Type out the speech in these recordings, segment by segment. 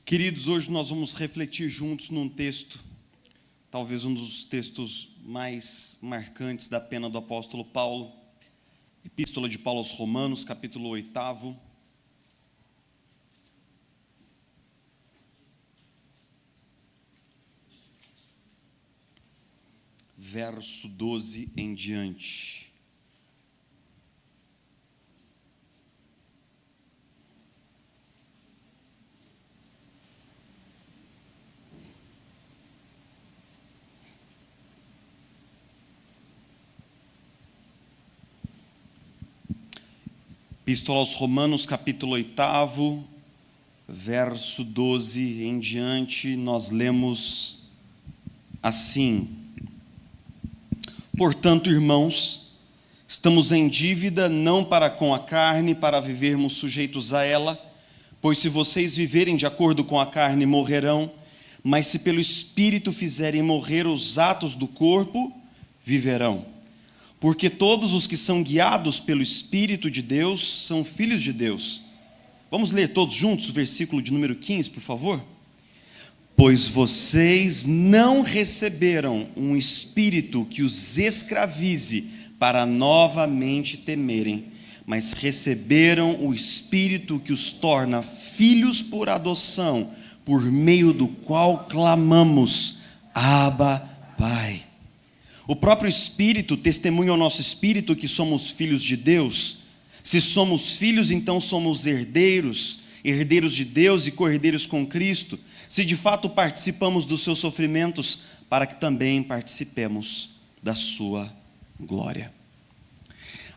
Queridos, hoje nós vamos refletir juntos num texto, talvez um dos textos mais marcantes da pena do apóstolo Paulo, Epístola de Paulo aos Romanos, capítulo 8, verso 12 em diante. Epístola aos Romanos, capítulo 8, verso 12 em diante, nós lemos assim: Portanto, irmãos, estamos em dívida não para com a carne, para vivermos sujeitos a ela, pois se vocês viverem de acordo com a carne, morrerão, mas se pelo Espírito fizerem morrer os atos do corpo, viverão. Porque todos os que são guiados pelo Espírito de Deus são filhos de Deus. Vamos ler todos juntos o versículo de número 15, por favor? Pois vocês não receberam um espírito que os escravize para novamente temerem, mas receberam o Espírito que os torna filhos por adoção, por meio do qual clamamos, Abba, Pai. O próprio Espírito testemunha ao nosso espírito que somos filhos de Deus. Se somos filhos, então somos herdeiros, herdeiros de Deus e co-herdeiros com Cristo, se de fato participamos dos seus sofrimentos, para que também participemos da sua glória.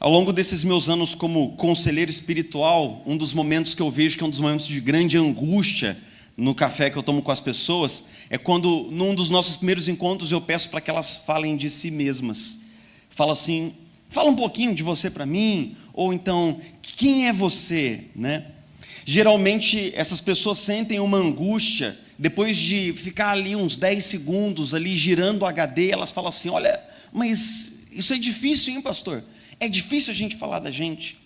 Ao longo desses meus anos como conselheiro espiritual, um dos momentos que eu vejo que é um dos momentos de grande angústia no café que eu tomo com as pessoas, é quando, num dos nossos primeiros encontros, eu peço para que elas falem de si mesmas. Falo assim, fala um pouquinho de você para mim, ou então, quem é você, né? Geralmente, essas pessoas sentem uma angústia, depois de ficar ali uns 10 segundos, ali girando o HD, elas falam assim, olha, mas isso é difícil, hein, pastor? É difícil a gente falar da gente.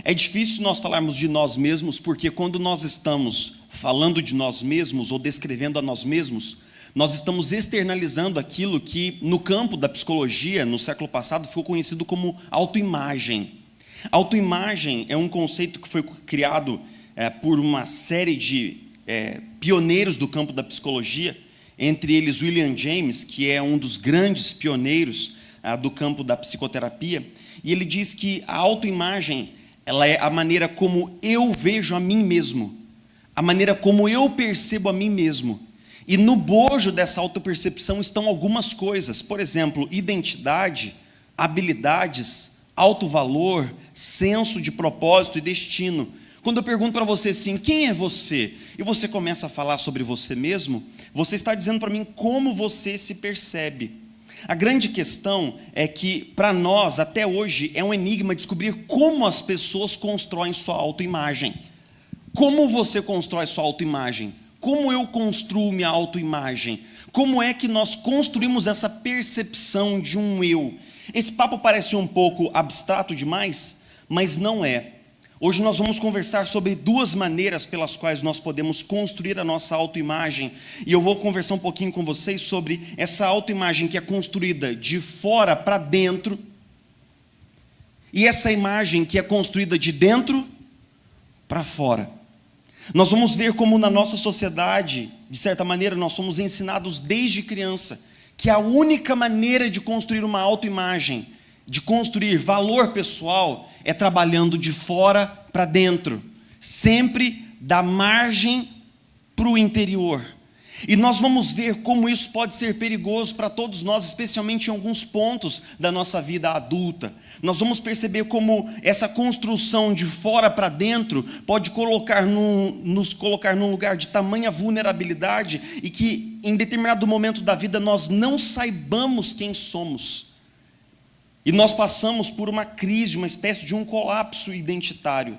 É difícil nós falarmos de nós mesmos, porque quando nós estamos falando de nós mesmos ou descrevendo a nós mesmos, nós estamos externalizando aquilo que no campo da psicologia, no século passado, ficou conhecido como autoimagem. Autoimagem é um conceito que foi criado por uma série de pioneiros do campo da psicologia, entre eles William James, que é um dos grandes pioneiros do campo da psicoterapia, e ele diz que a autoimagem, ela é a maneira como eu vejo a mim mesmo, a maneira como eu percebo a mim mesmo. E no bojo dessa autopercepção estão algumas coisas, por exemplo, identidade, habilidades, autovalor, senso de propósito e destino. Quando eu pergunto para você assim, quem é você? E você começa a falar sobre você mesmo, você está dizendo para mim como você se percebe. A grande questão é que, para nós, até hoje, é um enigma descobrir como as pessoas constroem sua autoimagem. Como você constrói sua autoimagem? Como eu construo minha autoimagem? Como é que nós construímos essa percepção de um eu? Esse papo parece um pouco abstrato demais, mas não é. Hoje nós vamos conversar sobre duas maneiras pelas quais nós podemos construir a nossa autoimagem. E eu vou conversar um pouquinho com vocês sobre essa autoimagem que é construída de fora para dentro, e essa imagem que é construída de dentro para fora. Nós vamos ver como na nossa sociedade, de certa maneira, nós somos ensinados desde criança que a única maneira de construir uma autoimagem, de construir valor pessoal, é trabalhando de fora para dentro, sempre da margem para o interior. E nós vamos ver como isso pode ser perigoso para todos nós, especialmente em alguns pontos da nossa vida adulta. Nós vamos perceber como essa construção de fora para dentro pode nos colocar num lugar de tamanha vulnerabilidade e que em determinado momento da vida nós não saibamos quem somos. E nós passamos por uma crise, uma espécie de um colapso identitário.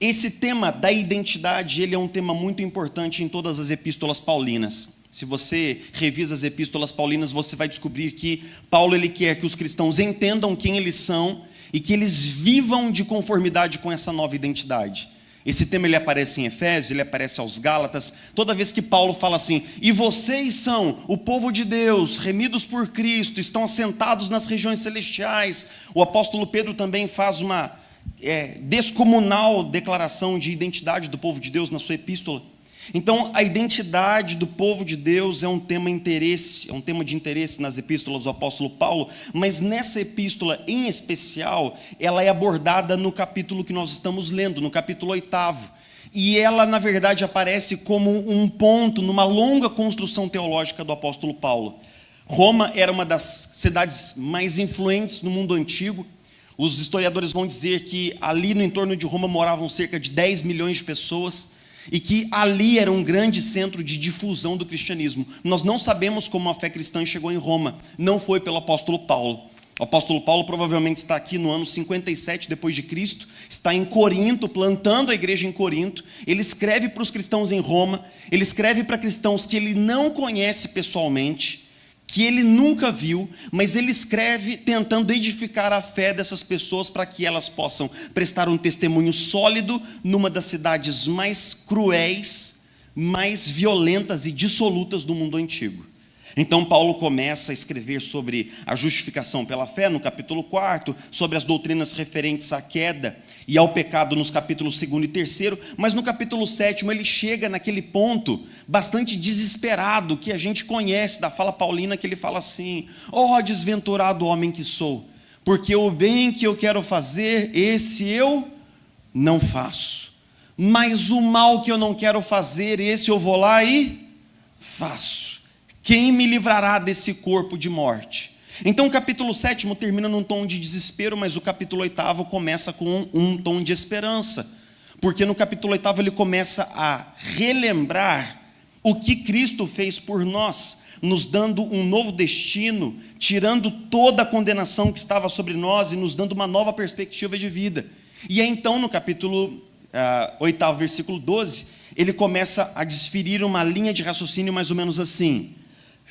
Esse tema da identidade, ele é um tema muito importante em todas as epístolas paulinas. Se você revisa as epístolas paulinas, você vai descobrir que Paulo ele quer que os cristãos entendam quem eles são e que eles vivam de conformidade com essa nova identidade. Esse tema ele aparece em Efésios, ele aparece aos Gálatas. Toda vez que Paulo fala assim, e vocês são o povo de Deus, remidos por Cristo, estão assentados nas regiões celestiais. O apóstolo Pedro também faz uma descomunal declaração de identidade do povo de Deus na sua epístola. Então, a identidade do povo de Deus é um tema de interesse nas epístolas do apóstolo Paulo, mas nessa epístola em especial, ela é abordada no capítulo que nós estamos lendo, no capítulo 8º. E ela, na verdade, aparece como um ponto numa longa construção teológica do apóstolo Paulo. Roma era uma das cidades mais influentes no mundo antigo. Os historiadores vão dizer que ali no entorno de Roma moravam cerca de 10 milhões de pessoas, e que ali era um grande centro de difusão do cristianismo. Nós não sabemos como a fé cristã chegou em Roma, não foi pelo apóstolo Paulo. O apóstolo Paulo provavelmente está aqui no ano 57 depois de Cristo, está em Corinto, plantando a igreja em Corinto. Ele escreve para os cristãos em Roma, ele escreve para cristãos que ele não conhece pessoalmente, que ele nunca viu, mas ele escreve tentando edificar a fé dessas pessoas para que elas possam prestar um testemunho sólido numa das cidades mais cruéis, mais violentas e dissolutas do mundo antigo. Então Paulo começa a escrever sobre a justificação pela fé no capítulo 4, sobre as doutrinas referentes à queda e ao pecado nos capítulos 2 e 3, mas no capítulo 7 ele chega naquele ponto bastante desesperado que a gente conhece da fala paulina, que ele fala assim: ó desventurado homem que sou, porque o bem que eu quero fazer, esse eu não faço, mas o mal que eu não quero fazer, esse eu vou lá e faço. Quem me livrará desse corpo de morte? Então o capítulo 7 termina num tom de desespero, mas o capítulo 8 começa com um tom de esperança, porque no capítulo 8 ele começa a relembrar o que Cristo fez por nós, nos dando um novo destino, tirando toda a condenação que estava sobre nós e nos dando uma nova perspectiva de vida. E é então no capítulo 8, versículo 12, ele começa a desferir uma linha de raciocínio mais ou menos assim: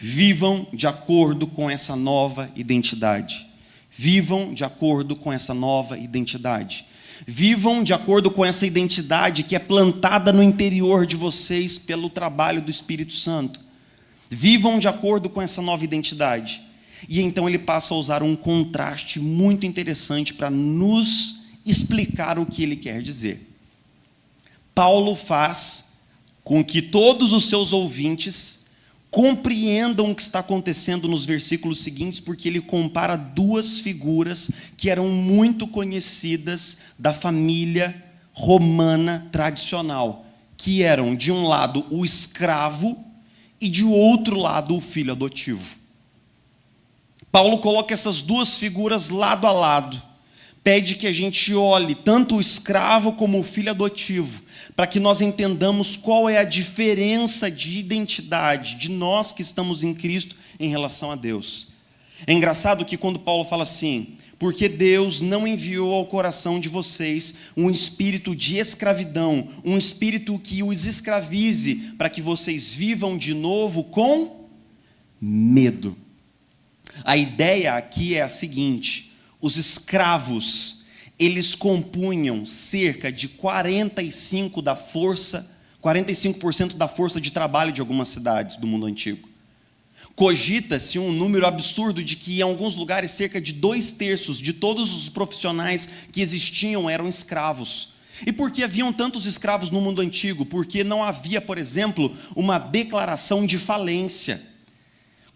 vivam de acordo com essa nova identidade. Vivam de acordo com essa nova identidade. Vivam de acordo com essa identidade que é plantada no interior de vocês pelo trabalho do Espírito Santo. Vivam de acordo com essa nova identidade. E então ele passa a usar um contraste muito interessante para nos explicar o que ele quer dizer. Paulo faz com que todos os seus ouvintes compreendam o que está acontecendo nos versículos seguintes, porque ele compara duas figuras que eram muito conhecidas da família romana tradicional, que eram, de um lado, o escravo e, de outro lado, o filho adotivo. Paulo coloca essas duas figuras lado a lado, pede que a gente olhe tanto o escravo como o filho adotivo, para que nós entendamos qual é a diferença de identidade de nós que estamos em Cristo em relação a Deus. É engraçado que quando Paulo fala assim: porque Deus não enviou ao coração de vocês um espírito de escravidão, um espírito que os escravize, para que vocês vivam de novo com medo. A ideia aqui é a seguinte: os escravos, eles compunham cerca de 45% da força de trabalho de algumas cidades do mundo antigo. Cogita-se um número absurdo de que em alguns lugares cerca de 2/3 de todos os profissionais que existiam eram escravos. E por que haviam tantos escravos no mundo antigo? Porque não havia, por exemplo, uma declaração de falência.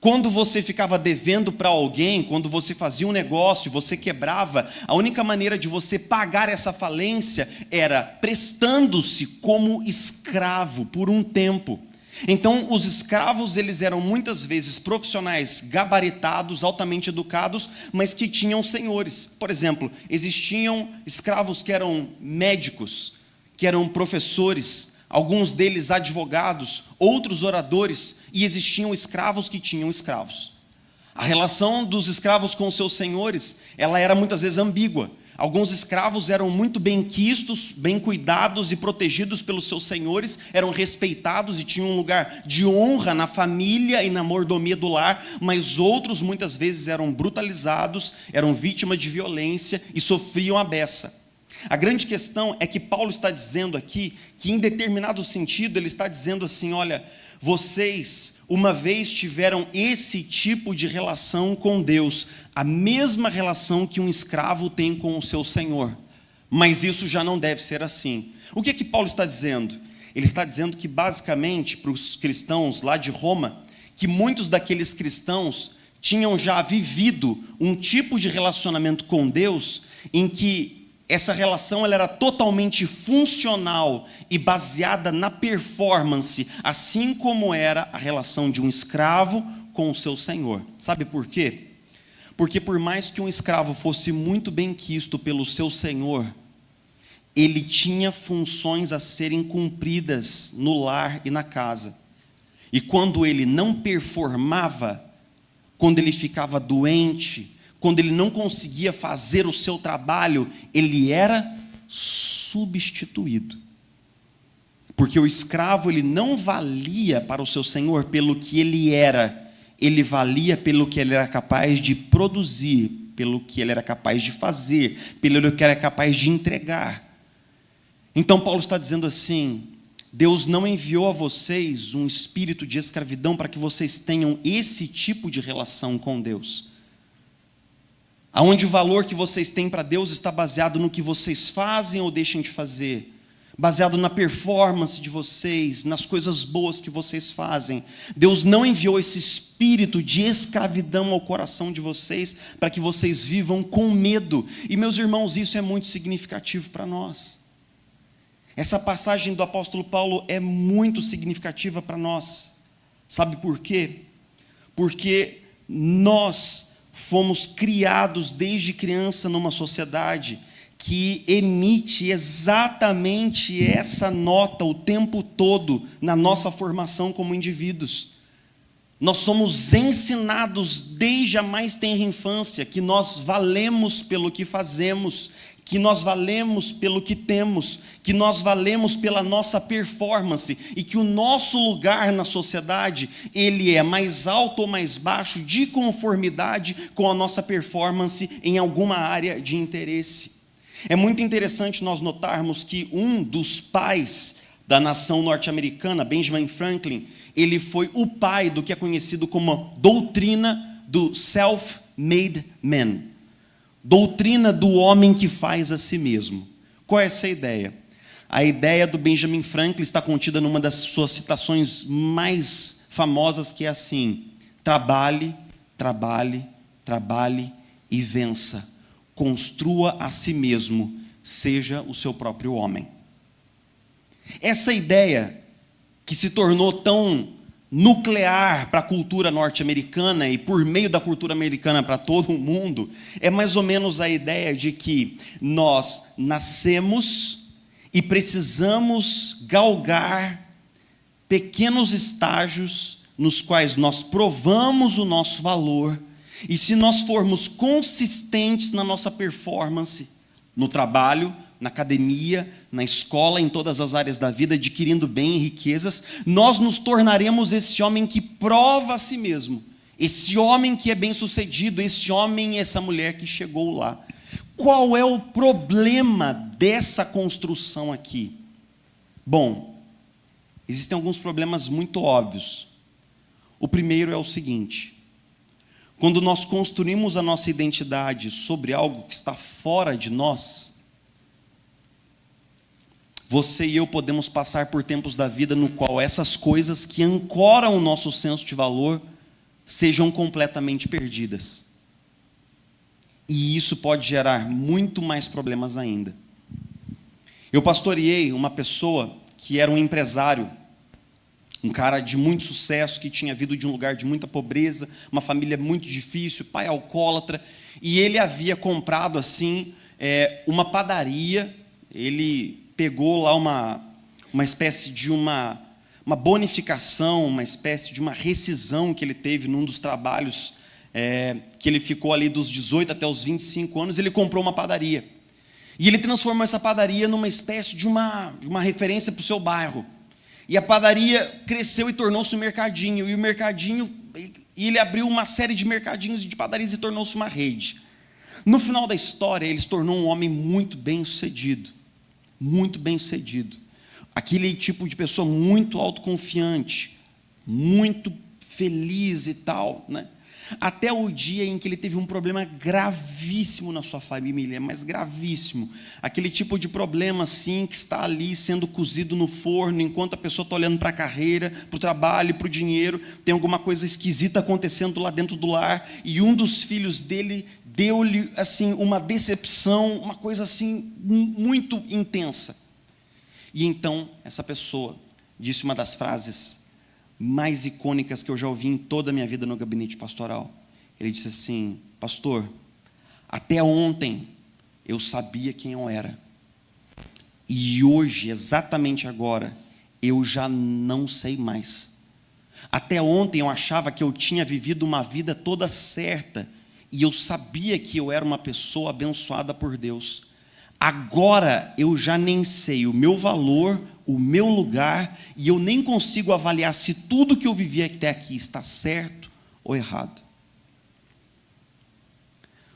Quando você ficava devendo para alguém, quando você fazia um negócio, você quebrava, a única maneira de você pagar essa falência era prestando-se como escravo por um tempo. Então, os escravos, eles eram muitas vezes profissionais gabaritados, altamente educados, mas que tinham senhores. Por exemplo, existiam escravos que eram médicos, que eram professores, alguns deles advogados, outros oradores, e existiam escravos que tinham escravos. A relação dos escravos com os seus senhores, ela era muitas vezes ambígua. Alguns escravos eram muito bem quistos, bem cuidados e protegidos pelos seus senhores, eram respeitados e tinham um lugar de honra na família e na mordomia do lar, mas outros muitas vezes eram brutalizados, eram vítimas de violência e sofriam a beça. A grande questão é que Paulo está dizendo aqui, que em determinado sentido ele está dizendo assim, olha, vocês uma vez tiveram esse tipo de relação com Deus, a mesma relação que um escravo tem com o seu senhor, mas isso já não deve ser assim. O que é que Paulo está dizendo? Ele está dizendo que basicamente para os cristãos lá de Roma, que muitos daqueles cristãos tinham já vivido um tipo de relacionamento com Deus em que essa relação ela era totalmente funcional e baseada na performance, assim como era a relação de um escravo com o seu senhor. Sabe por quê? Porque por mais que um escravo fosse muito bem quisto pelo seu senhor, ele tinha funções a serem cumpridas no lar e na casa. E quando ele não performava, quando ele ficava doente, quando ele não conseguia fazer o seu trabalho, ele era substituído. Porque o escravo ele não valia para o seu senhor pelo que ele valia pelo que ele era capaz de produzir, pelo que ele era capaz de fazer, pelo que era capaz de entregar. Então Paulo está dizendo assim, Deus não enviou a vocês um espírito de escravidão para que vocês tenham esse tipo de relação com Deus, aonde o valor que vocês têm para Deus está baseado no que vocês fazem ou deixam de fazer, baseado na performance de vocês, nas coisas boas que vocês fazem. Deus não enviou esse espírito de escravidão ao coração de vocês para que vocês vivam com medo. E meus irmãos, isso é muito significativo para nós. Essa passagem do apóstolo Paulo é muito significativa para nós. Sabe por quê? Porque nós fomos criados desde criança numa sociedade que emite exatamente essa nota o tempo todo na nossa formação como indivíduos. Nós somos ensinados desde a mais tenra infância que nós valemos pelo que fazemos, que nós valemos pelo que temos, que nós valemos pela nossa performance e que o nosso lugar na sociedade, ele é mais alto ou mais baixo de conformidade com a nossa performance em alguma área de interesse. É muito interessante nós notarmos que um dos pais da nação norte-americana, Benjamin Franklin, ele foi o pai do que é conhecido como doutrina do self-made man. Doutrina do homem que faz a si mesmo. Qual é essa ideia? A ideia do Benjamin Franklin está contida numa das suas citações mais famosas, que é assim: trabalhe, trabalhe, trabalhe e vença. Construa a si mesmo, seja o seu próprio homem. Essa ideia que se tornou tão nuclear para a cultura norte-americana e por meio da cultura americana para todo o mundo, é mais ou menos a ideia de que nós nascemos e precisamos galgar pequenos estágios nos quais nós provamos o nosso valor, e se nós formos consistentes na nossa performance, no trabalho, na academia, na escola, em todas as áreas da vida, adquirindo bem e riquezas, nós nos tornaremos esse homem que prova a si mesmo, esse homem que é bem-sucedido, esse homem e essa mulher que chegou lá. Qual é o problema dessa construção aqui? Bom, existem alguns problemas muito óbvios. O primeiro é o seguinte: quando nós construímos a nossa identidade sobre algo que está fora de nós, você e eu podemos passar por tempos da vida no qual essas coisas que ancoram o nosso senso de valor sejam completamente perdidas. E isso pode gerar muito mais problemas ainda. Eu pastoreei uma pessoa que era um empresário, um cara de muito sucesso, que tinha vindo de um lugar de muita pobreza, uma família muito difícil, pai alcoólatra, e ele havia comprado assim uma padaria. Ele pegou lá uma espécie de uma bonificação, uma espécie de uma rescisão que ele teve num dos trabalhos, que ele ficou ali dos 18 até os 25 anos, ele comprou uma padaria. E ele transformou essa padaria numa espécie de uma referência para o seu bairro. E a padaria cresceu e tornou-se um mercadinho. E ele abriu uma série de mercadinhos e de padarias e tornou-se uma rede. No final da história, ele se tornou um homem muito bem-sucedido. Muito bem-sucedido. Aquele tipo de pessoa muito autoconfiante, muito feliz e tal, né? Até o dia em que ele teve um problema gravíssimo na sua família, mas gravíssimo. Aquele tipo de problema assim que está ali sendo cozido no forno, enquanto a pessoa está olhando para a carreira, para o trabalho, para o dinheiro, tem alguma coisa esquisita acontecendo lá dentro do lar, e um dos filhos dele deu-lhe assim uma decepção, uma coisa assim muito intensa. E então essa pessoa disse uma das frases mais icônicas que eu já ouvi em toda a minha vida no gabinete pastoral. Ele disse assim: pastor, até ontem eu sabia quem eu era, e hoje, exatamente agora, eu já não sei mais. Até ontem eu achava que eu tinha vivido uma vida toda certa, e eu sabia que eu era uma pessoa abençoada por Deus. Agora eu já nem sei o meu valor, o meu lugar, e eu nem consigo avaliar se tudo que eu vivi até aqui está certo ou errado.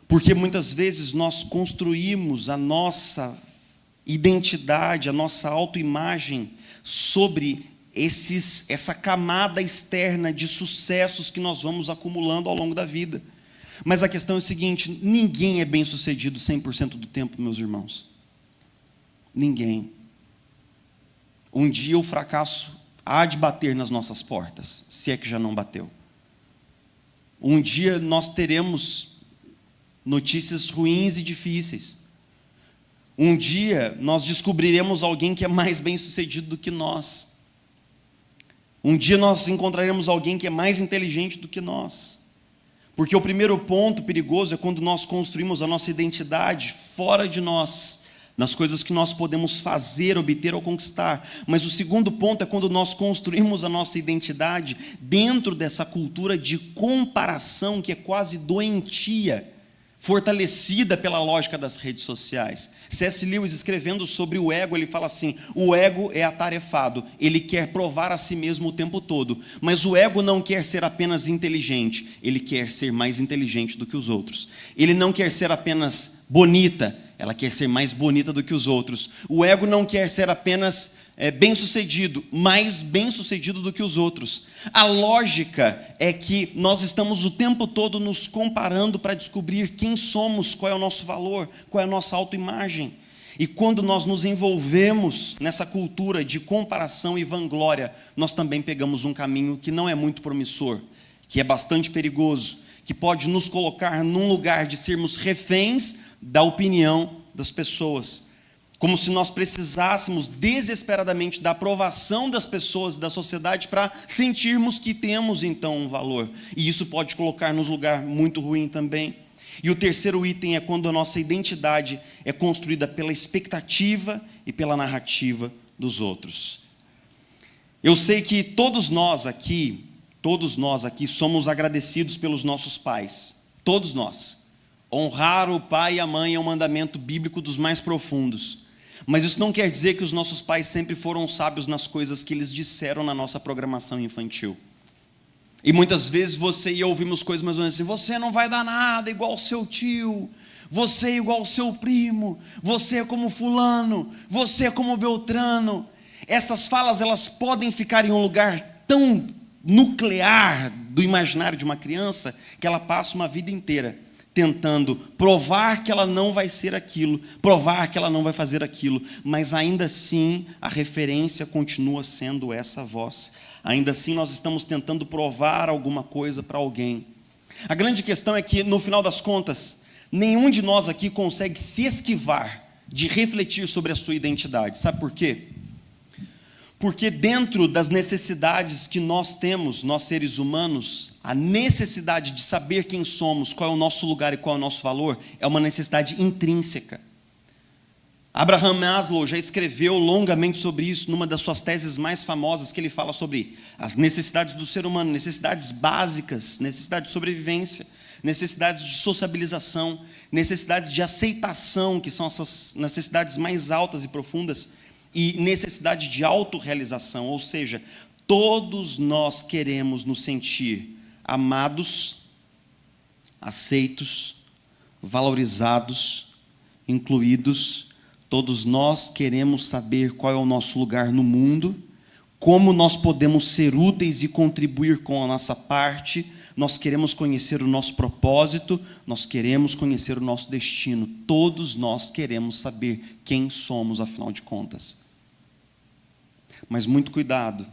Porque muitas vezes nós construímos a nossa identidade, a nossa autoimagem sobre essa camada externa de sucessos que nós vamos acumulando ao longo da vida. Mas a questão é a seguinte: ninguém é bem-sucedido 100% do tempo, meus irmãos. Ninguém. Um dia o fracasso há de bater nas nossas portas, se é que já não bateu. Um dia nós teremos notícias ruins e difíceis. Um dia nós descobriremos alguém que é mais bem-sucedido do que nós. Um dia nós encontraremos alguém que é mais inteligente do que nós. Porque o primeiro ponto perigoso é quando nós construímos a nossa identidade fora de nós, nas coisas que nós podemos fazer, obter ou conquistar. Mas o segundo ponto é quando nós construímos a nossa identidade dentro dessa cultura de comparação que é quase doentia, fortalecida pela lógica das redes sociais. C.S. Lewis, escrevendo sobre o ego, ele fala assim: o ego é atarefado, ele quer provar a si mesmo o tempo todo, mas o ego não quer ser apenas inteligente, ele quer ser mais inteligente do que os outros. Ele não quer ser apenas bonita, ela quer ser mais bonita do que os outros. O ego não quer ser apenas bem-sucedido, mais bem-sucedido do que os outros. A lógica é que nós estamos o tempo todo nos comparando para descobrir quem somos, qual é o nosso valor, qual é a nossa autoimagem. E quando nós nos envolvemos nessa cultura de comparação e vanglória, nós também pegamos um caminho que não é muito promissor, que é bastante perigoso, que pode nos colocar num lugar de sermos reféns da opinião das pessoas. Como se nós precisássemos desesperadamente da aprovação das pessoas e da sociedade para sentirmos que temos então um valor. E isso pode colocar-nos num lugar muito ruim também. E o terceiro item é quando a nossa identidade é construída pela expectativa e pela narrativa dos outros. Eu sei que todos nós aqui somos agradecidos pelos nossos pais. Todos nós. Honrar o pai e a mãe é um mandamento bíblico dos mais profundos. Mas isso não quer dizer que os nossos pais sempre foram sábios nas coisas que eles disseram na nossa programação infantil. E muitas vezes você e eu ouvimos coisas mais ou menos assim: você não vai dar nada igual o seu tio, você é igual o seu primo, você é como fulano, você é como Beltrano. Essas falas, elas podem ficar em um lugar tão nuclear do imaginário de uma criança que ela passa uma vida inteira tentando provar que ela não vai ser aquilo, provar que ela não vai fazer aquilo, mas ainda assim a referência continua sendo essa voz. Ainda assim nós estamos tentando provar alguma coisa para alguém. A grande questão é que, no final das contas, nenhum de nós aqui consegue se esquivar de refletir sobre a sua identidade. Sabe por quê? Porque dentro das necessidades que nós temos, nós seres humanos, a necessidade de saber quem somos, qual é o nosso lugar e qual é o nosso valor, é uma necessidade intrínseca. Abraham Maslow já escreveu longamente sobre isso numa das suas teses mais famosas, que ele fala sobre as necessidades do ser humano, necessidades básicas, necessidades de sobrevivência, necessidades de sociabilização, necessidades de aceitação, que são essas necessidades mais altas e profundas, e necessidade de autorrealização, ou seja, todos nós queremos nos sentir amados, aceitos, valorizados, incluídos. Todos nós queremos saber qual é o nosso lugar no mundo, como nós podemos ser úteis e contribuir com a nossa parte. Nós queremos conhecer o nosso propósito, nós queremos conhecer o nosso destino. Todos nós queremos saber quem somos, afinal de contas. Mas muito cuidado,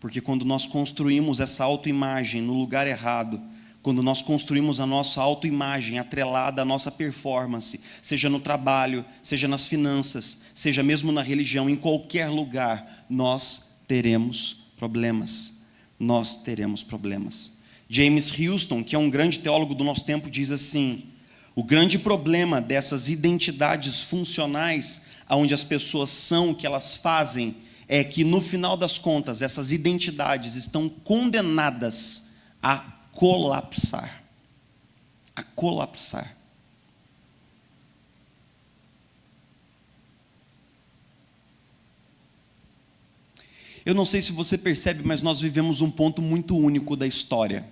porque quando nós construímos essa autoimagem no lugar errado, quando nós construímos a nossa autoimagem atrelada à nossa performance, seja no trabalho, seja nas finanças, seja mesmo na religião, em qualquer lugar, nós teremos problemas. Nós teremos problemas. James Houston, que é um grande teólogo do nosso tempo, diz assim: o grande problema dessas identidades funcionais, onde as pessoas são o que elas fazem, é que no final das contas, essas identidades estão condenadas a colapsar. A colapsar. Eu não sei se você percebe, mas nós vivemos um ponto muito único da história.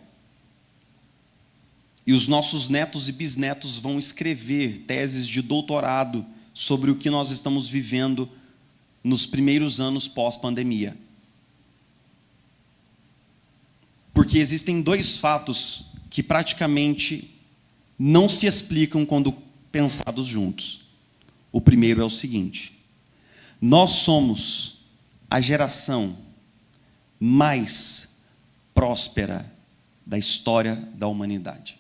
E os nossos netos e bisnetos vão escrever teses de doutorado sobre o que nós estamos vivendo nos primeiros anos pós-pandemia. Porque existem dois fatos que praticamente não se explicam quando pensados juntos. O primeiro é o seguinte: nós somos a geração mais próspera da história da humanidade.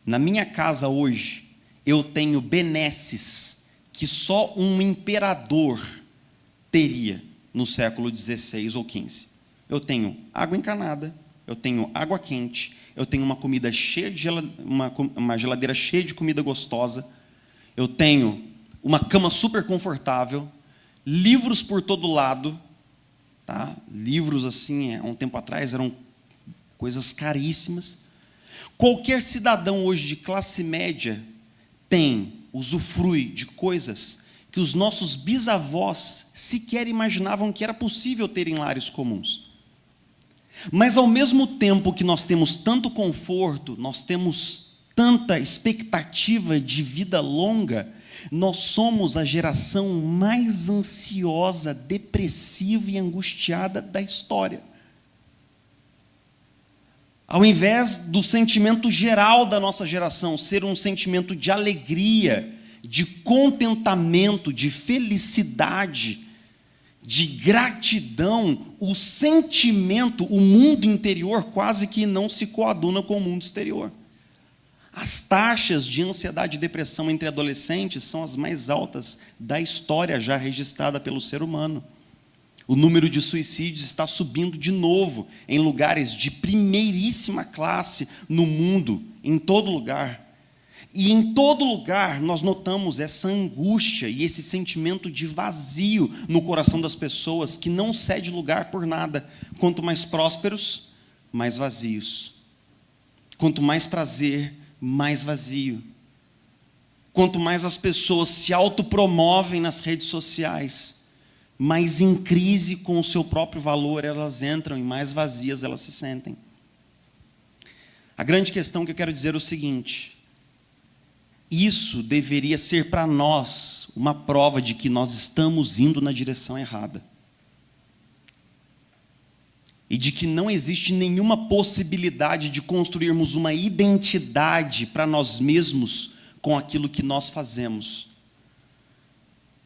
Na minha casa hoje, eu tenho benesses que só um imperador teria no século XVI ou XV. Eu tenho água encanada, eu tenho água quente, eu tenho uma comida cheia de uma geladeira cheia de comida gostosa, eu tenho uma cama super confortável, livros por todo lado, tá? Livros assim, há um tempo atrás eram coisas caríssimas. Qualquer cidadão hoje de classe média usufrui de coisas que os nossos bisavós sequer imaginavam que era possível ter em lares comuns. Mas ao mesmo tempo que nós temos tanto conforto, nós temos tanta expectativa de vida longa, nós somos a geração mais ansiosa, depressiva e angustiada da história. Ao invés do sentimento geral da nossa geração ser um sentimento de alegria, de contentamento, de felicidade, de gratidão, o sentimento, o mundo interior quase que não se coaduna com o mundo exterior. As taxas de ansiedade e depressão entre adolescentes são as mais altas da história já registrada pelo ser humano. O número de suicídios está subindo de novo em lugares de primeiríssima classe no mundo, em todo lugar. E em todo lugar nós notamos essa angústia e esse sentimento de vazio no coração das pessoas que não cede lugar por nada. Quanto mais prósperos, mais vazios. Quanto mais prazer, mais vazio. Quanto mais as pessoas se autopromovem nas redes sociais, mais em crise com o seu próprio valor elas entram e mais vazias elas se sentem. A grande questão que eu quero dizer é o seguinte: isso deveria ser para nós uma prova de que nós estamos indo na direção errada. E de que não existe nenhuma possibilidade de construirmos uma identidade para nós mesmos com aquilo que nós fazemos.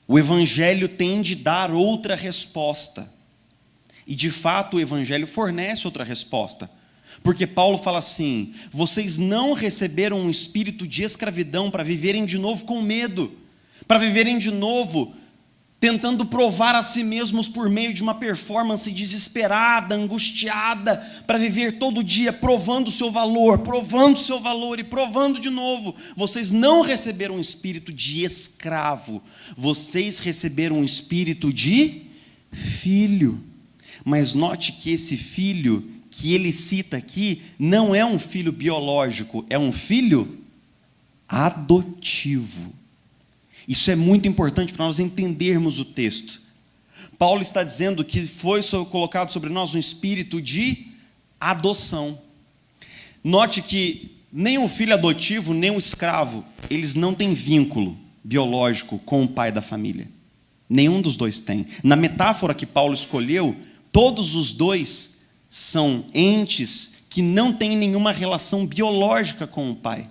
O Evangelho tem de dar outra resposta. E de fato o Evangelho fornece outra resposta. Porque Paulo fala assim: vocês não receberam um espírito de escravidão para viverem de novo com medo, para viverem de novo tentando provar a si mesmos por meio de uma performance desesperada, angustiada, para viver todo dia provando o seu valor e provando de novo. Vocês não receberam um espírito de escravo, vocês receberam um espírito de filho. Mas note que esse filho que ele cita aqui não é um filho biológico, é um filho adotivo. Isso é muito importante para nós entendermos o texto. Paulo está dizendo que foi colocado sobre nós um espírito de adoção. Note que nem o filho adotivo, nem o escravo, eles não têm vínculo biológico com o pai da família. Nenhum dos dois tem. Na metáfora que Paulo escolheu, todos os dois são entes que não têm nenhuma relação biológica com o pai.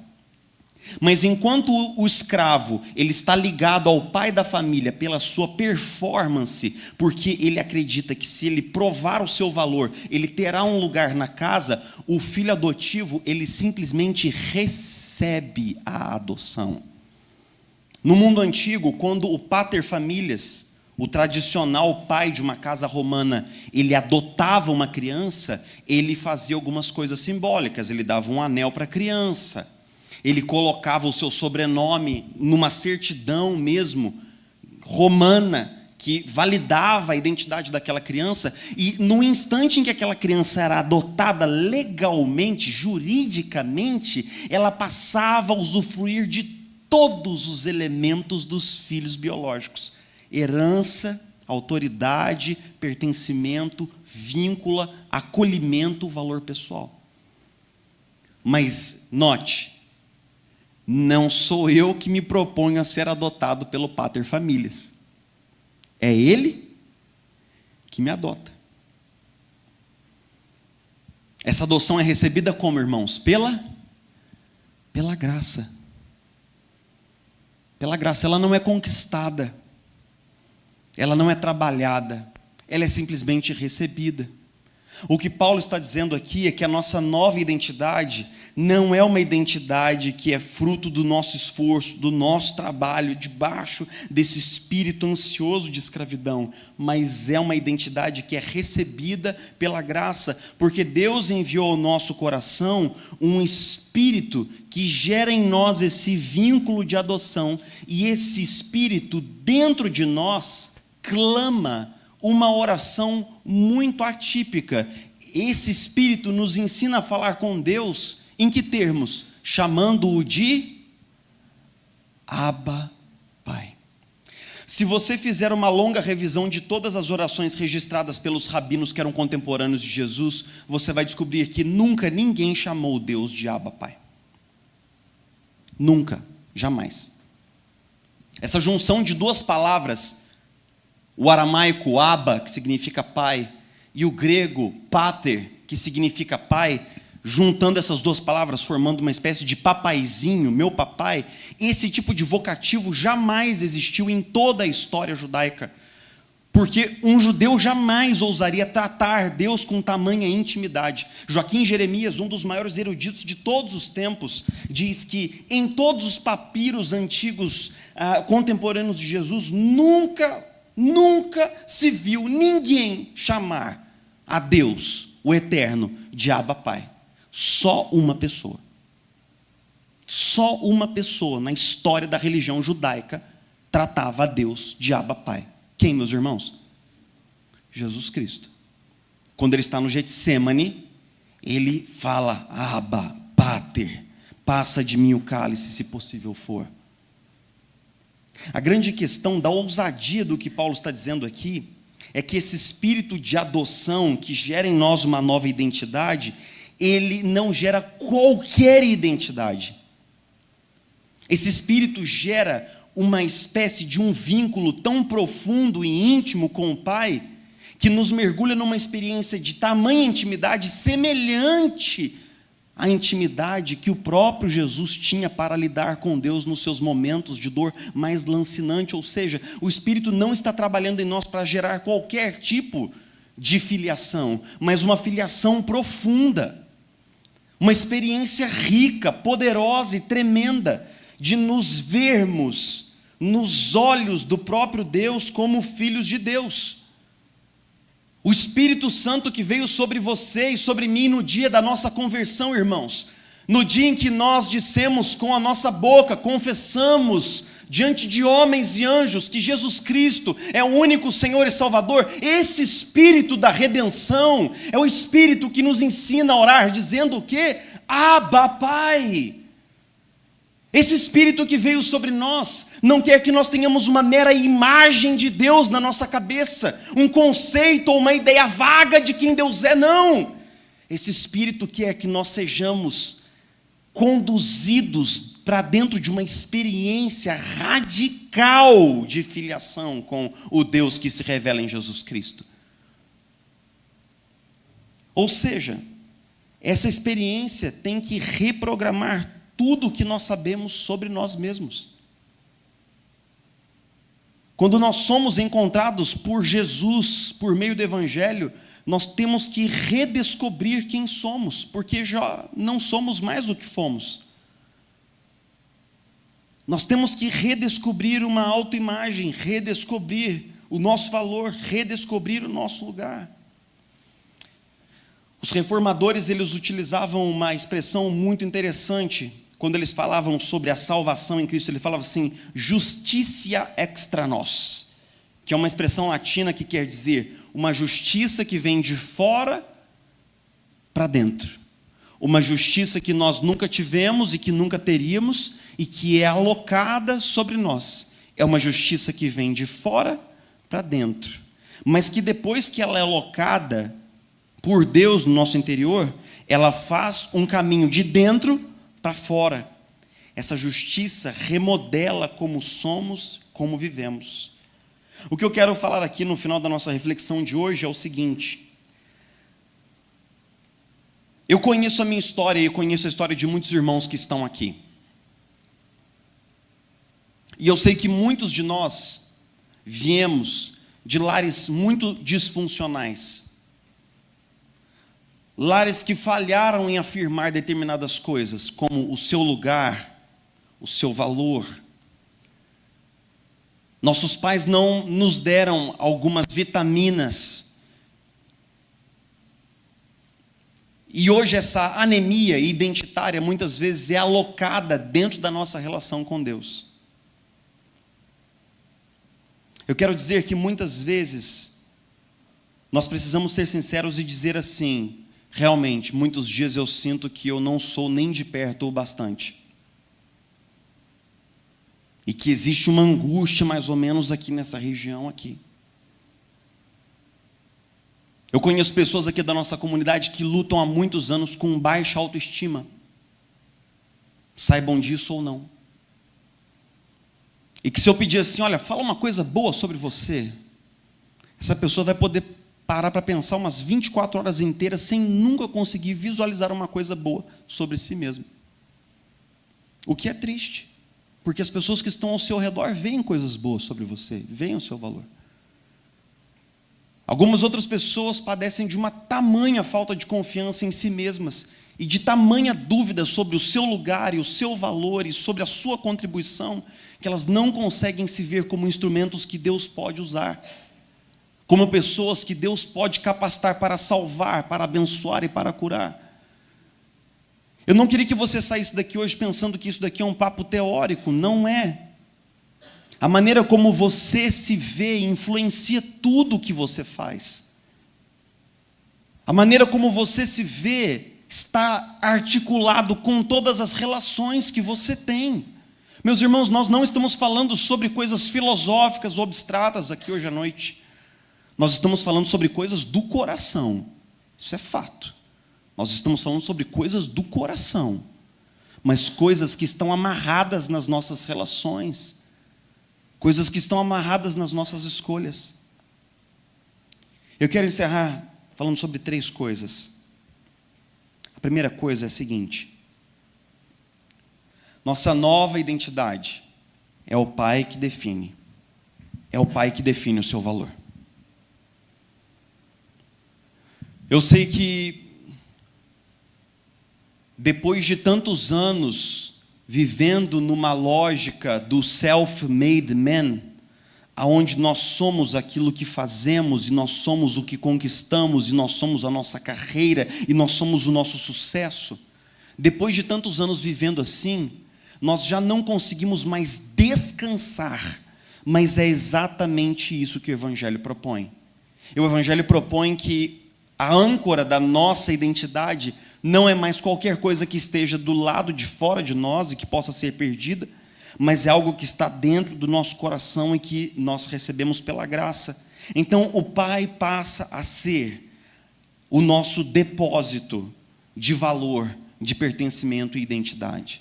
Mas enquanto o escravo ele está ligado ao pai da família pela sua performance, porque ele acredita que se ele provar o seu valor, ele terá um lugar na casa, o filho adotivo ele simplesmente recebe a adoção. No mundo antigo, quando o pater familias, o tradicional pai de uma casa romana, ele adotava uma criança, ele fazia algumas coisas simbólicas, ele dava um anel para a criança, ele colocava o seu sobrenome numa certidão mesmo, romana, que validava a identidade daquela criança, e no instante em que aquela criança era adotada legalmente, juridicamente, ela passava a usufruir de todos os elementos dos filhos biológicos: herança, autoridade, pertencimento, vínculo, acolhimento, valor pessoal. Mas note, não sou eu que me proponho a ser adotado pelo pater familias. É ele que me adota. Essa adoção é recebida como, irmãos? Pela graça. Pela graça, ela não é conquistada. Ela não é trabalhada. Ela é simplesmente recebida. O que Paulo está dizendo aqui é que a nossa nova identidade não é uma identidade que é fruto do nosso esforço, do nosso trabalho, debaixo desse espírito ansioso de escravidão, mas é uma identidade que é recebida pela graça, porque Deus enviou ao nosso coração um espírito que gera em nós esse vínculo de adoção, e esse espírito dentro de nós clama uma oração muito atípica. Esse espírito nos ensina a falar com Deus em que termos? Chamando-o de Abba, Pai. Se você fizer uma longa revisão de todas as orações registradas pelos rabinos que eram contemporâneos de Jesus, você vai descobrir que nunca ninguém chamou Deus de Abba, Pai. Nunca, jamais. Essa junção de duas palavras, o aramaico Abba, que significa pai, e o grego pater, que significa pai, juntando essas duas palavras, formando uma espécie de papaizinho, meu papai, esse tipo de vocativo jamais existiu em toda a história judaica, porque um judeu jamais ousaria tratar Deus com tamanha intimidade. Joaquim Jeremias, um dos maiores eruditos de todos os tempos, diz que em todos os papiros antigos contemporâneos de Jesus, nunca se viu ninguém chamar a Deus, o Eterno, de Abba, Pai. Só uma pessoa na história da religião judaica tratava a Deus de Abba, Pai. Quem, meus irmãos? Jesus Cristo. Quando ele está no Getsemane, ele fala: Abba, Pater, passa de mim o cálice, se possível for. A grande questão da ousadia do que Paulo está dizendo aqui é que esse espírito de adoção que gera em nós uma nova identidade, ele não gera qualquer identidade. Esse espírito gera uma espécie de um vínculo tão profundo e íntimo com o Pai, que nos mergulha numa experiência de tamanha intimidade semelhante à intimidade que o próprio Jesus tinha para lidar com Deus nos seus momentos de dor mais lancinante. Ou seja, o Espírito não está trabalhando em nós para gerar qualquer tipo de filiação, mas uma filiação profunda, uma experiência rica, poderosa e tremenda de nos vermos nos olhos do próprio Deus como filhos de Deus. O Espírito Santo que veio sobre você e sobre mim no dia da nossa conversão, irmãos, no dia em que nós dissemos com a nossa boca, confessamos diante de homens e anjos que Jesus Cristo é o único Senhor e Salvador, esse Espírito da redenção é o Espírito que nos ensina a orar, dizendo o quê? Abba, Pai. Esse Espírito que veio sobre nós não quer que nós tenhamos uma mera imagem de Deus na nossa cabeça, um conceito ou uma ideia vaga de quem Deus é, não. Esse Espírito quer que nós sejamos conduzidos para dentro de uma experiência radical de filiação com o Deus que se revela em Jesus Cristo. Ou seja, essa experiência tem que reprogramar tudo o que nós sabemos sobre nós mesmos. Quando nós somos encontrados por Jesus, por meio do Evangelho, nós temos que redescobrir quem somos, porque já não somos mais o que fomos. Nós temos que redescobrir uma autoimagem, redescobrir o nosso valor, redescobrir o nosso lugar. Os reformadores, eles utilizavam uma expressão muito interessante, quando eles falavam sobre a salvação em Cristo. Ele falava assim, justitia extra nos, que é uma expressão latina que quer dizer uma justiça que vem de fora para dentro. Uma justiça que nós nunca tivemos e que nunca teríamos e que é alocada sobre nós. É uma justiça que vem de fora para dentro, mas que depois que ela é alocada por Deus no nosso interior, ela faz um caminho de dentro para fora. Essa justiça remodela como somos, como vivemos. O que eu quero falar aqui no final da nossa reflexão de hoje é o seguinte: eu conheço a minha história e eu conheço a história de muitos irmãos que estão aqui. E eu sei que muitos de nós viemos de lares muito disfuncionais. Lares que falharam em afirmar determinadas coisas, como o seu lugar, o seu valor. Nossos pais não nos deram algumas vitaminas. E hoje essa anemia identitária muitas vezes é alocada dentro da nossa relação com Deus. Eu quero dizer que muitas vezes nós precisamos ser sinceros e dizer assim: realmente, muitos dias eu sinto que eu não sou nem de perto o bastante. E que existe uma angústia mais ou menos aqui nessa região aqui. Eu conheço pessoas aqui da nossa comunidade que lutam há muitos anos com baixa autoestima. Saibam disso ou não. E que se eu pedir assim, olha, fala uma coisa boa sobre você, essa pessoa vai poder parar para pensar umas 24 horas inteiras sem nunca conseguir visualizar uma coisa boa sobre si mesmo. O que é triste, porque as pessoas que estão ao seu redor veem coisas boas sobre você, veem o seu valor. Algumas outras pessoas padecem de uma tamanha falta de confiança em si mesmas e de tamanha dúvida sobre o seu lugar e o seu valor e sobre a sua contribuição, que elas não conseguem se ver como instrumentos que Deus pode usar, como pessoas que Deus pode capacitar para salvar, para abençoar e para curar. Eu não queria que você saísse daqui hoje pensando que isso daqui é um papo teórico. Não é. A maneira como você se vê influencia tudo o que você faz. A maneira como você se vê está articulado com todas as relações que você tem. Meus irmãos, nós não estamos falando sobre coisas filosóficas ou abstratas aqui hoje à noite. Nós estamos falando sobre coisas do coração. Isso é fato. Nós estamos falando sobre coisas do coração, mas coisas que estão amarradas nas nossas relações, coisas que estão amarradas nas nossas escolhas. Eu quero encerrar falando sobre 3 coisas. A primeira coisa é a seguinte: nossa nova identidade é o Pai que define. É o Pai que define o seu valor. Eu sei que depois de tantos anos vivendo numa lógica do self-made man, aonde nós somos aquilo que fazemos, e nós somos o que conquistamos, e nós somos a nossa carreira, e nós somos o nosso sucesso, depois de tantos anos vivendo assim, nós já não conseguimos mais descansar, mas é exatamente isso que o Evangelho propõe. E o Evangelho propõe que a âncora da nossa identidade não é mais qualquer coisa que esteja do lado de fora de nós e que possa ser perdida, mas é algo que está dentro do nosso coração e que nós recebemos pela graça. Então o Pai passa a ser o nosso depósito de valor, de pertencimento e identidade.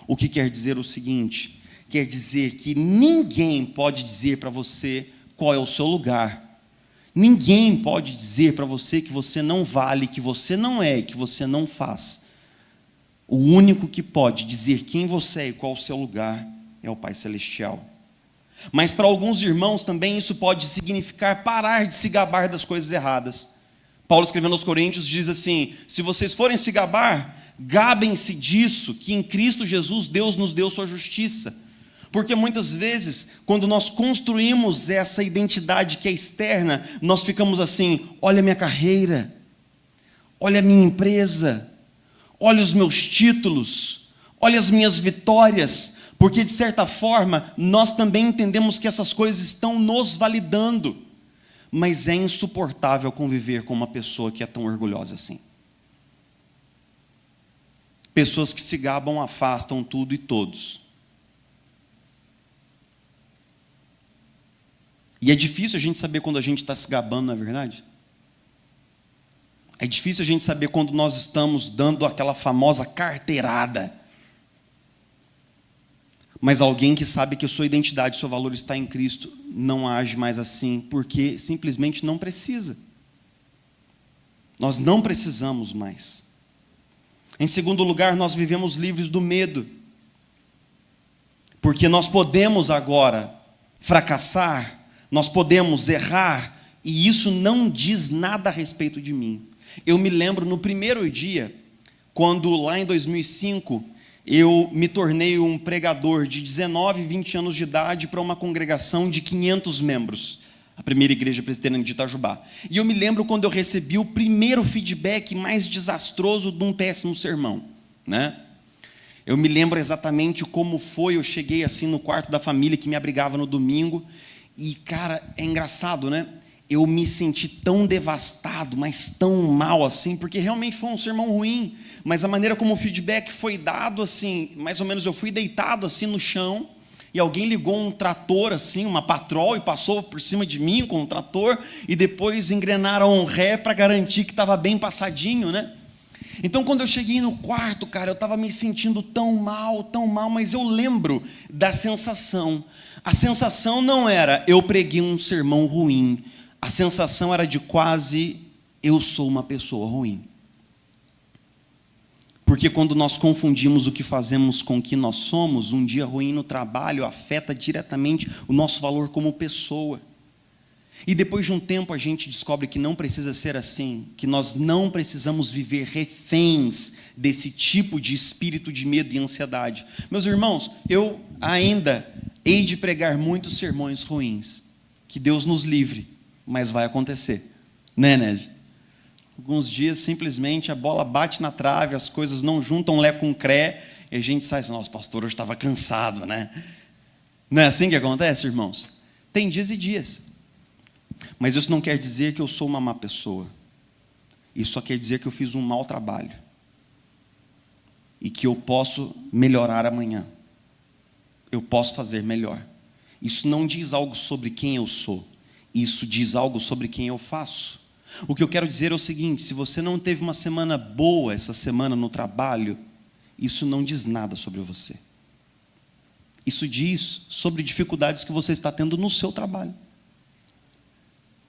O que quer dizer o seguinte? Quer dizer que ninguém pode dizer para você qual é o seu lugar. Ninguém pode dizer para você que você não vale, que você não é, que você não faz. O único que pode dizer quem você é e qual o seu lugar é o Pai Celestial. Mas para alguns irmãos também isso pode significar parar de se gabar das coisas erradas. Paulo, escrevendo aos Coríntios, diz assim: se vocês forem se gabar, gabem-se disso, que em Cristo Jesus Deus nos deu sua justiça. Porque muitas vezes, quando nós construímos essa identidade que é externa, nós ficamos assim: olha a minha carreira, olha a minha empresa, olha os meus títulos, olha as minhas vitórias, porque de certa forma, nós também entendemos que essas coisas estão nos validando, mas é insuportável conviver com uma pessoa que é tão orgulhosa assim. Pessoas que se gabam afastam tudo e todos. E é difícil a gente saber quando a gente está se gabando, não é verdade? É difícil a gente saber quando nós estamos dando aquela famosa carteirada. Mas alguém que sabe que a sua identidade, seu valor está em Cristo, não age mais assim, porque simplesmente não precisa. Nós não precisamos mais. Em segundo lugar, nós vivemos livres do medo. Porque nós podemos agora fracassar, nós podemos errar, e isso não diz nada a respeito de mim. Eu me lembro no primeiro dia, quando lá em 2005, eu me tornei um pregador de 19, 20 anos de idade para uma congregação de 500 membros, a primeira igreja presbiteriana de Itajubá. E eu me lembro quando eu recebi o primeiro feedback mais desastroso de um péssimo sermão, né? Eu me lembro exatamente como foi, eu cheguei assim no quarto da família que me abrigava no domingo, e cara, é engraçado, né? Eu me senti tão devastado, mas tão mal assim, porque realmente foi um sermão ruim, mas a maneira como o feedback foi dado, assim, mais ou menos eu fui deitado assim no chão, e alguém ligou um trator assim, uma patrol, e passou por cima de mim com um trator, e depois engrenaram um ré para garantir que estava bem passadinho, né? Então quando eu cheguei no quarto, cara, eu estava me sentindo tão mal, mas eu lembro da sensação. A sensação não era, eu preguei um sermão ruim. A sensação era de quase, eu sou uma pessoa ruim. Porque quando nós confundimos o que fazemos com o que nós somos, um dia ruim no trabalho afeta diretamente o nosso valor como pessoa. E depois de um tempo a gente descobre que não precisa ser assim, que nós não precisamos viver reféns desse tipo de espírito de medo e ansiedade. Meus irmãos, eu ainda hei de pregar muitos sermões ruins, que Deus nos livre, mas vai acontecer, né, Ned? Alguns dias simplesmente a bola bate na trave, as coisas não juntam lé com cré, e a gente sai assim: nossa, pastor, hoje estava cansado, né? Não é assim que acontece, irmãos? Tem dias e dias. Mas isso não quer dizer que eu sou uma má pessoa. Isso só quer dizer que eu fiz um mau trabalho. E que eu posso melhorar amanhã. Eu posso fazer melhor. Isso não diz algo sobre quem eu sou. Isso diz algo sobre quem eu faço. O que eu quero dizer é o seguinte: se você não teve uma semana boa essa semana no trabalho, isso não diz nada sobre você. Isso diz sobre dificuldades que você está tendo no seu trabalho.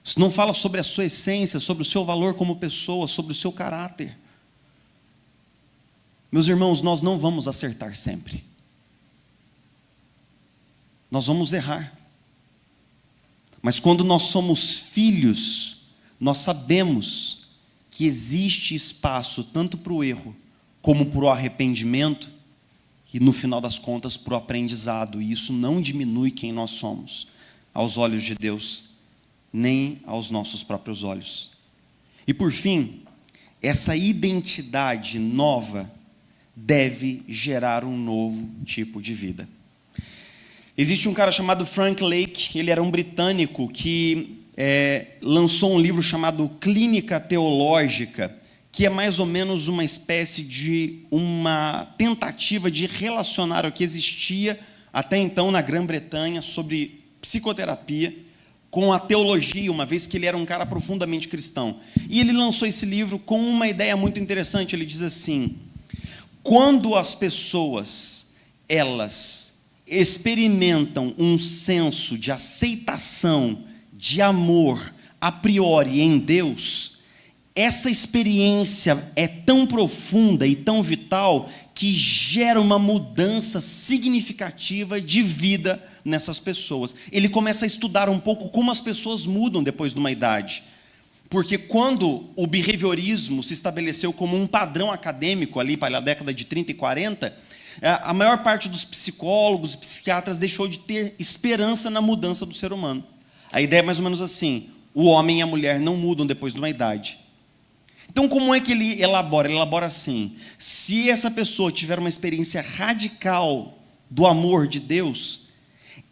Isso não fala sobre a sua essência, sobre o seu valor como pessoa, sobre o seu caráter. Meus irmãos, nós não vamos acertar sempre. Nós vamos errar. Mas quando nós somos filhos, nós sabemos que existe espaço tanto para o erro, como para o arrependimento, e no final das contas para o aprendizado. E isso não diminui quem nós somos aos olhos de Deus, nem aos nossos próprios olhos. E por fim, essa identidade nova deve gerar um novo tipo de vida. Existe um cara chamado Frank Lake, ele era um britânico que lançou um livro chamado Clínica Teológica, que é mais ou menos uma espécie de uma tentativa de relacionar o que existia até então na Grã-Bretanha sobre psicoterapia com a teologia, uma vez que ele era um cara profundamente cristão. E ele lançou esse livro com uma ideia muito interessante. Ele diz assim: Quando as pessoas, elas experimentam um senso de aceitação, de amor, a priori em Deus, essa experiência é tão profunda e tão vital que gera uma mudança significativa de vida nessas pessoas. Ele começa a estudar um pouco como as pessoas mudam depois de uma idade. Porque quando o behaviorismo se estabeleceu como um padrão acadêmico ali para a década de 30 e 40, a maior parte dos psicólogos e psiquiatras deixou de ter esperança na mudança do ser humano. A ideia é mais ou menos assim: o homem e a mulher não mudam depois de uma idade. Então, como é que ele elabora? Ele elabora assim: se essa pessoa tiver uma experiência radical do amor de Deus,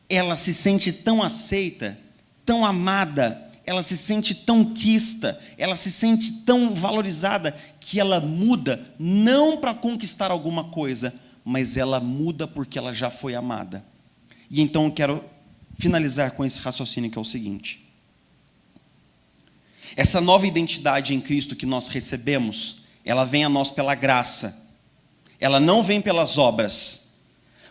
ela se sente tão aceita, tão amada, ela se sente tão quista, ela se sente tão valorizada, que ela muda não para conquistar alguma coisa, mas ela muda porque ela já foi amada. E então eu quero finalizar com esse raciocínio, que é o seguinte: essa nova identidade em Cristo que nós recebemos, ela vem a nós pela graça, ela não vem pelas obras.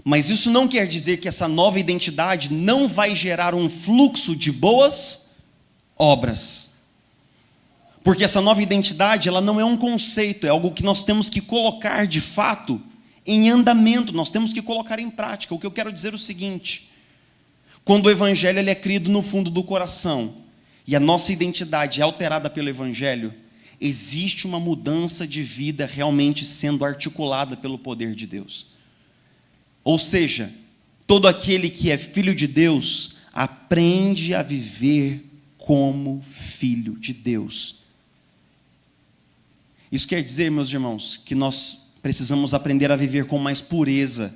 Mas isso não quer dizer que essa nova identidade não vai gerar um fluxo de boas obras. Porque essa nova identidade, ela não é um conceito, é algo que nós temos que colocar de fato em andamento, nós temos que colocar em prática. O que eu quero dizer é o seguinte: quando o evangelho ele é crido no fundo do coração, e a nossa identidade é alterada pelo evangelho, existe uma mudança de vida realmente sendo articulada pelo poder de Deus. Ou seja, todo aquele que é filho de Deus aprende a viver como filho de Deus. Isso quer dizer, meus irmãos, que nós precisamos aprender a viver com mais pureza,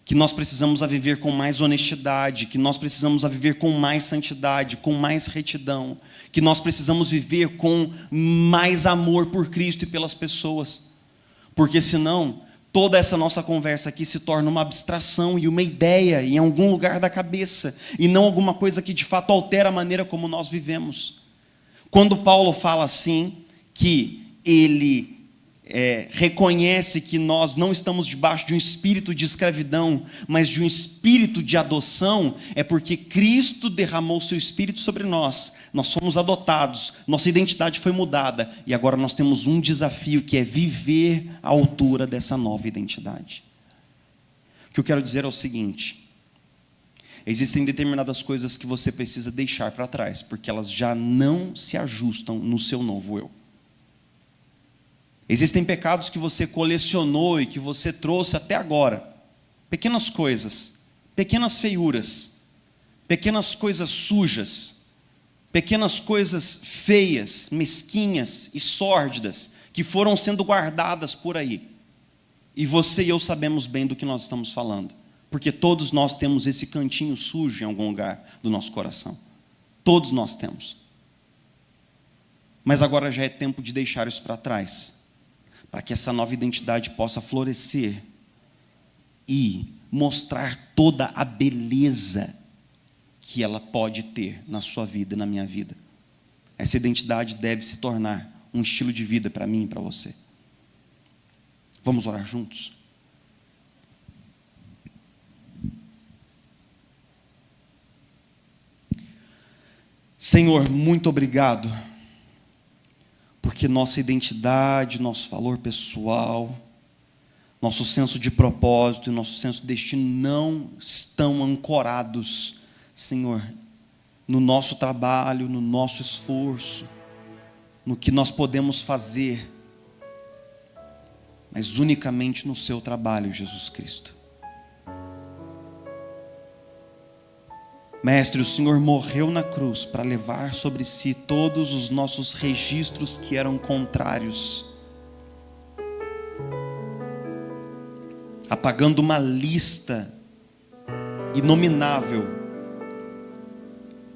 que nós precisamos a viver com mais honestidade, que nós precisamos a viver com mais santidade, com mais retidão, que nós precisamos viver com mais amor por Cristo e pelas pessoas, porque senão toda essa nossa conversa aqui se torna uma abstração e uma ideia em algum lugar da cabeça, e não alguma coisa que de fato altera a maneira como nós vivemos. Quando Paulo fala assim, que ele reconhece que nós não estamos debaixo de um espírito de escravidão, mas de um espírito de adoção, é porque Cristo derramou o seu espírito sobre nós, nós fomos adotados, nossa identidade foi mudada, e agora nós temos um desafio, que é viver à altura dessa nova identidade. O que eu quero dizer é o seguinte: existem determinadas coisas que você precisa deixar para trás, porque elas já não se ajustam no seu novo eu. Existem pecados que você colecionou e que você trouxe até agora. Pequenas coisas, pequenas feiuras, pequenas coisas sujas, pequenas coisas feias, mesquinhas e sórdidas, que foram sendo guardadas por aí. E você e eu sabemos bem do que nós estamos falando, porque todos nós temos esse cantinho sujo em algum lugar do nosso coração. Todos nós temos. Mas agora já é tempo de deixar isso para trás, para que essa nova identidade possa florescer e mostrar toda a beleza que ela pode ter na sua vida e na minha vida. Essa identidade deve se tornar um estilo de vida para mim e para você. Vamos orar juntos? Senhor, muito obrigado, porque nossa identidade, nosso valor pessoal, nosso senso de propósito e nosso senso de destino não estão ancorados, Senhor, no nosso trabalho, no nosso esforço, no que nós podemos fazer, mas unicamente no seu trabalho, Jesus Cristo. Mestre, o Senhor morreu na cruz para levar sobre si todos os nossos registros que eram contrários, apagando uma lista inominável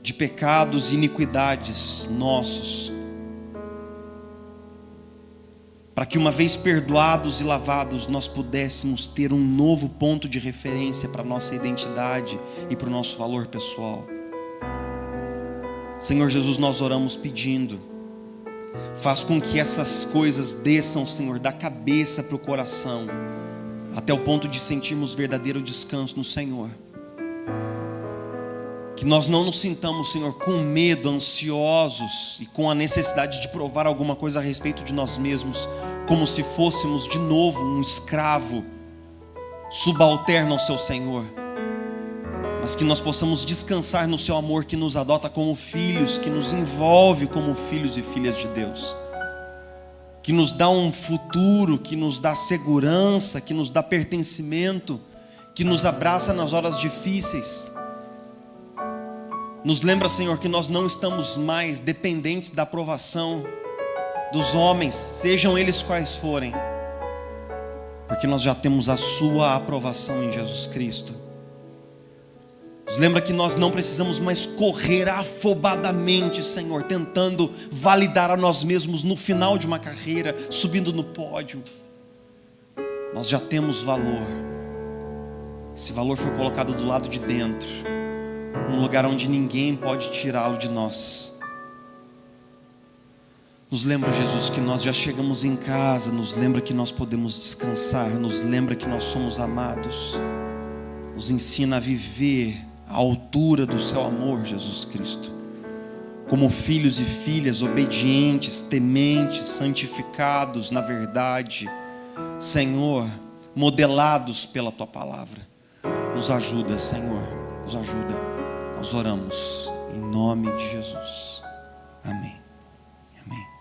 de pecados e iniquidades nossos, para que, uma vez perdoados e lavados, nós pudéssemos ter um novo ponto de referência para a nossa identidade e para o nosso valor pessoal. Senhor Jesus, nós oramos pedindo Faz com que essas coisas desçam, Senhor, da cabeça para o coração, até o ponto de sentirmos verdadeiro descanso no Senhor. Que nós não nos sintamos, Senhor, com medo, ansiosos e com a necessidade de provar alguma coisa a respeito de nós mesmos, como se fôssemos de novo um escravo subalterno ao seu Senhor. Mas que nós possamos descansar no seu amor que nos adota como filhos, que nos envolve como filhos e filhas de Deus, que nos dá um futuro, que nos dá segurança, que nos dá pertencimento, que nos abraça nas horas difíceis. Nos lembra, Senhor, que nós não estamos mais dependentes da aprovação dos homens, sejam eles quais forem, porque nós já temos a sua aprovação em Jesus Cristo. Nos lembra que nós não precisamos mais correr afobadamente, Senhor, tentando validar a nós mesmos no final de uma carreira, subindo no pódio. Nós já temos valor. Esse valor foi colocado do lado de dentro, num lugar onde ninguém pode tirá-lo de nós. Nos lembra, Jesus, que nós já chegamos em casa, nos lembra que nós podemos descansar, nos lembra que nós somos amados, nos ensina a viver à altura do seu amor, Jesus Cristo, como filhos e filhas obedientes, tementes, santificados na verdade, Senhor, modelados pela tua palavra. Nos ajuda, Senhor, nos ajuda. Nós oramos em nome de Jesus. Amém. Amém.